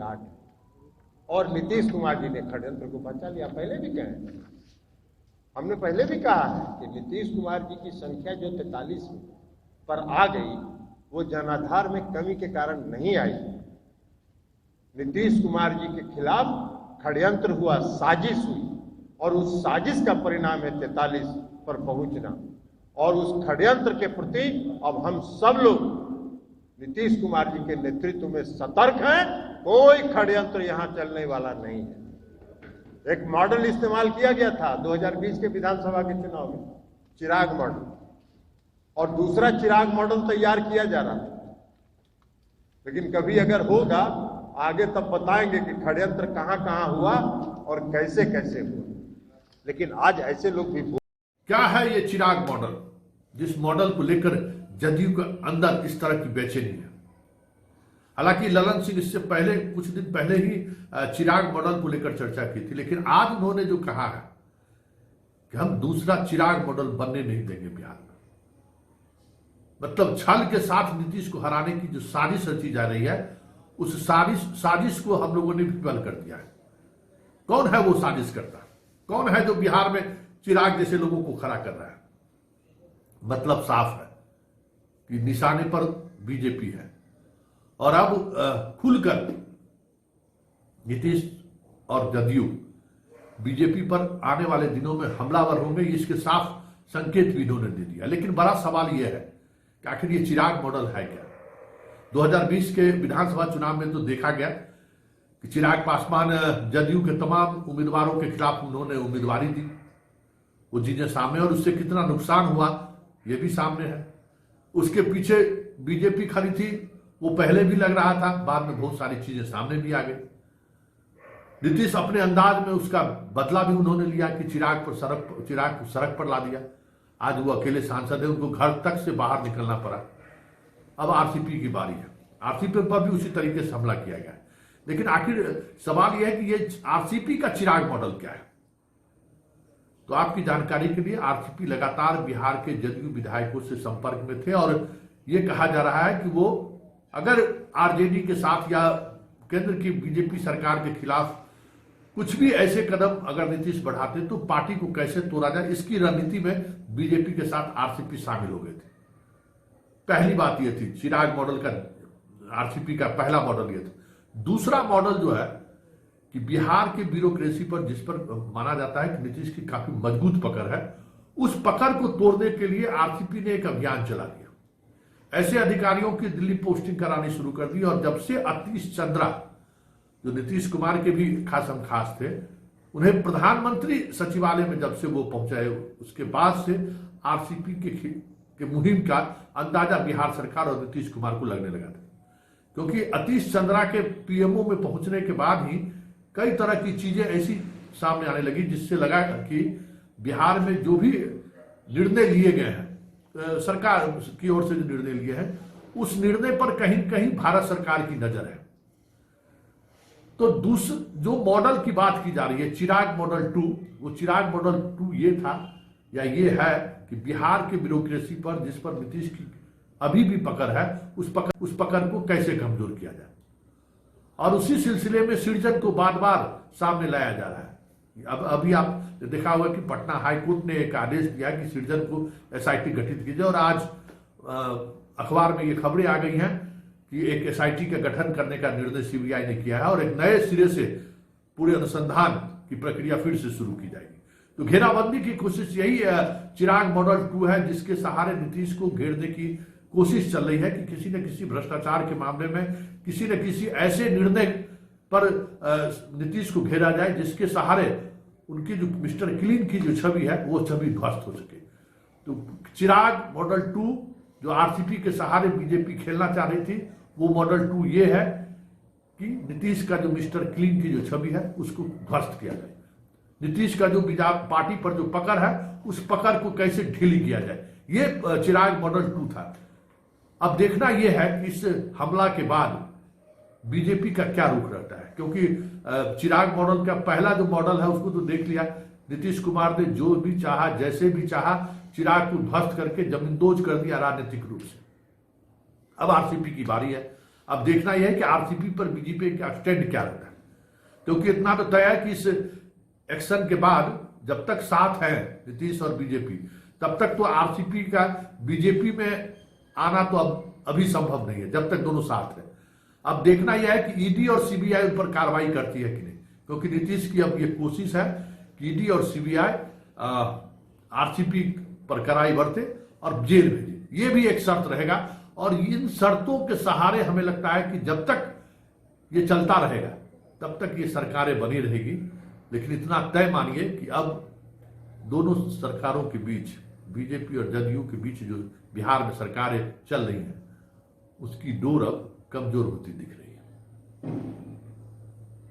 8 है और नीतीश कुमार जी ने षड्यंत्र को बचा लिया। पहले भी कहे, हमने पहले भी कहा है कि नीतीश कुमार जी की संख्या जो 43 पर आ गई वो जनाधार में कमी के कारण नहीं आई। नीतीश कुमार जी के खिलाफ षड्यंत्र हुआ, साजिश हुई और उस साजिश का परिणाम है 43 पर पहुंचना। और उस षड्यंत्र के प्रति अब हम सब लोग नीतीश कुमार जी के नेतृत्व में सतर्क हैं। कोई षड्यंत्र यहां चलने वाला नहीं है। एक मॉडल इस्तेमाल किया गया था 2020 के विधानसभा के चुनाव में, चिराग मॉडल, और दूसरा चिराग मॉडल तैयार किया जा रहा है। लेकिन कभी अगर होगा आगे तब बताएंगे कि षड्यंत्र कहां कहां हुआ और कैसे कैसे हुआ। लेकिन आज ऐसे लोग भी क्या है ये चिराग मॉडल, जिस मॉडल को लेकर जदयू के अंदर इस तरह की बेचैनी है। हालांकि ललन सिंह इससे पहले कुछ दिन पहले ही चिराग मॉडल को लेकर चर्चा की थी, लेकिन आज उन्होंने जो कहा है कि हम दूसरा चिराग मॉडल बनने नहीं देंगे बिहार में, मतलब छल के साथ नीतीश को हराने की जो साजिश रची जा रही है, उस साजिश को हम लोगों ने विफल कर दिया है। कौन है वो साजिश करता, कौन है जो बिहार में चिराग जैसे लोगों को खड़ा कर रहा है? मतलब साफ है कि निशाने पर बीजेपी है और अब खुलकर नीतीश और जदयू बीजेपी पर आने वाले दिनों में हमलावर होंगे, इसके साफ संकेत भी इन्होंने दे दिया। लेकिन बड़ा सवाल यह है कि आखिर ये चिराग मॉडल है क्या? 2020 के विधानसभा चुनाव में तो देखा गया कि चिराग पासवान जदयू के तमाम उम्मीदवारों के खिलाफ उन्होंने उम्मीदवारी दी, वो चीजें सामने, और उससे कितना नुकसान हुआ ये भी सामने है। उसके पीछे बीजेपी खड़ी थी, वो पहले भी लग रहा था, बाद में बहुत सारी चीजें सामने भी आ गई। नीतीश अपने अंदाज में उसका बदला भी उन्होंने लिया कि चिराग को सड़क पर ला दिया। आज वो अकेले सांसद है, उनको घर तक से बाहर निकलना पड़ा। अब आरसीपी की बारी है, आरसीपी पर भी उसी तरीके से हमला किया गया। लेकिन आखिर सवाल यह है कि ये आरसीपी का चिराग मॉडल क्या है? तो आपकी जानकारी के लिए, आरसीपी लगातार बिहार के जदयू विधायकों से संपर्क में थे और यह कहा जा रहा है कि वो अगर आरजेडी के साथ या केंद्र की बीजेपी सरकार के खिलाफ कुछ भी ऐसे कदम अगर नीतीश बढ़ाते तो पार्टी को कैसे तोड़ा जाए, इसकी रणनीति में बीजेपी के साथ आरसीपी शामिल हो गए थे। पहली बात यह थी, चिराग मॉडल का, आरसीपी का पहला मॉडल यह था। दूसरा मॉडल जो है कि बिहार के ब्यूरोक्रेसी पर, जिस पर माना जाता है कि नीतीश की काफी मजबूत पकड़ है, उस पकड़ को तोड़ने के लिए आरसीपी ने एक अभियान चला दिया। ऐसे अधिकारियों की दिल्ली पोस्टिंग करानी शुरू कर दी और जब से अतीश चंद्रा, जो नीतीश कुमार के भी खासम खास थे, उन्हें प्रधानमंत्री सचिवालय में जब से वो पहुंचाए, उसके बाद से आरसीपी के मुहिम का अंदाजा बिहार सरकार और नीतीश कुमार को लगने लगा था। क्योंकि अतीश चंद्रा के पीएमओ में पहुंचने के बाद ही कई तरह की चीजें ऐसी सामने आने लगी जिससे लगा कि बिहार में जो भी निर्णय लिए गए हैं, सरकार की ओर से जो निर्णय लिए हैं, उस निर्णय पर कहीं कहीं भारत सरकार की नजर है। तो जो मॉडल की बात की जा रही है, चिराग मॉडल 2, वो चिराग मॉडल 2 ये था या ये है कि बिहार के ब्यूरोक्रेसी पर, जिस पर नीतीश की अभी भी पकड़ है, उस पकड़ को कैसे कमजोर किया जाए। और उसी सिलसिले में सृजन को बार बार सामने लाया जा रहा है। अब अभी आप देखा होगा कि पटना हाईकोर्ट ने एक आदेश दिया कि सृजन को एसआईटी गठित कीजिए, और आज अखबार में ये खबरें आ गई हैं कि एक एसआईटी का गठन करने का निर्णय सीबीआई ने किया है और एक नए सिरे से पूरे अनुसंधान की प्रक्रिया फिर से शुरू की जाएगी। तो घेराबंदी की कोशिश यही चिराग मॉडल 2 है, जिसके सहारे नीतीश को घेरने की कोशिश चल रही है कि किसी न किसी भ्रष्टाचार के मामले में, किसी न किसी ऐसे निर्णय पर नीतीश को घेरा जाए जिसके सहारे उनकी जो मिस्टर क्लीन की जो छवि है वो छवि ध्वस्त हो सके। तो चिराग मॉडल 2 जो आरसीपी के सहारे बीजेपी खेलना चाह रही थी, वो मॉडल 2 ये है कि नीतीश का जो मिस्टर क्लीन की जो छवि है उसको ध्वस्त किया जाए। नीतीश का जो पार्टी पर जो पकड़ है, उस पकड़ को कैसे ढीली किया जाए, ये चिराग मॉडल 2 था। अब देखना यह है कि इस हमला के बाद बीजेपी का क्या रुख रहता है, क्योंकि चिराग मॉडल का पहला जो मॉडल है उसको तो देख लिया, नीतीश कुमार ने जो भी चाहा, जैसे भी चाहा, चिराग को ध्वस्त करके जमींदोज कर दिया राजनीतिक रूप से। अब आरसीपी की बारी है। अब देखना यह है कि आरसीपी पर बीजेपी का स्टैंड क्या रहता है, क्योंकि इतना तो तय है कि इस एक्शन के बाद जब तक साथ है नीतीश और बीजेपी, तब तक तो आरसीपी का बीजेपी में आना तो अब अभी संभव नहीं है जब तक दोनों साथ है। अब देखना यह है कि ईडी और सीबीआई उन पर कार्रवाई करती है कि नहीं, क्योंकि नीतीश की अब ये कोशिश है कि ईडी और सीबीआई आरसीपी पर कार्रवाई बरते और जेल भेजे। ये भी एक शर्त रहेगा, और इन शर्तों के सहारे हमें लगता है कि जब तक ये चलता रहेगा तब तक ये सरकारें बनी रहेगी। लेकिन इतना तय मानिए कि अब दोनों सरकारों के बीच, बीजेपी और जदयू के बीच जो बिहार में सरकारें चल रही हैं, उसकी डोर अब कमजोर होती दिख रही है।